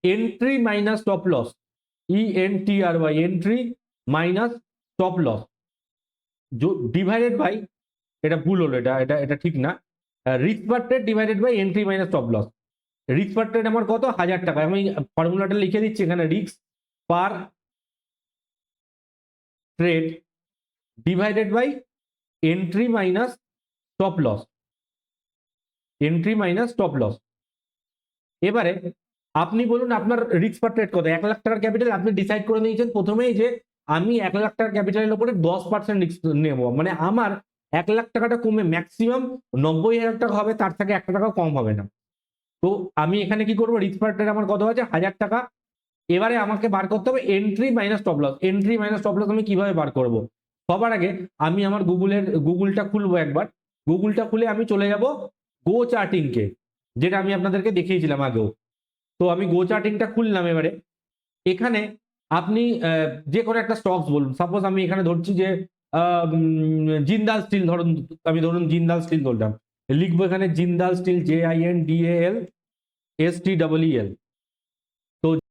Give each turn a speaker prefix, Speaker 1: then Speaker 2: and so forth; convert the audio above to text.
Speaker 1: Entry minus stop loss, ENTRY, entry minus stop loss divided by, এটা ভুল হলো, এটা এটা এটা ঠিক না, risk per trade divided by entry minus stop loss. Risk per trade আমার কত, 1000 টাকা। আমি ফর্মুলাটা লিখে দিচ্ছি এখানে, risk per trade divided by entry minus stop loss, entry minus stop loss. এবারে আপনি বলুন আপনার রিস্ক পার ট্রেড কত, 1 লাখ টাকার ক্যাপিটাল, আপনি ডিসাইড করে নিয়েছেন প্রথমেই যে আমি 1 লাখ টাকার ক্যাপিটালের উপরে 10% রিস্ক নেব, মানে আমার 1 লাখ টাকাটা কমে ম্যাক্সিমাম 90,000 টাকা হবে, তার থেকে 1 টাকাও কম হবে না। তো আমি এখানে কি করবো, রিস্ক পার ট্রেড আমার কত আছে, 1000 টাকা। এবারে আমাকে বার করতে হবে entry minus stop loss. Entry minus stop loss আমি কিভাবে বার করব, সবার আগে আমি আমার গুগলটা খুলবো একবার। গুগলটা খুলে আমি চলে যাব গো চার্টিং কে, যেটা আমি আপনাদেরকে দেখিয়েছিলাম আগেও। তো আমি গো চার্টিংটা খুললাম। এবারে এখানে আপনি যে কোনো একটা স্টকস বলুন, সাপোজ আমি এখানে ধরছি যে জিন্দাল স্টিল, ধরুন জিন্দাল স্টিল ধরলাম, লিখবো এখানে জিন্দাল স্টিল, JINDAL STEEL। তো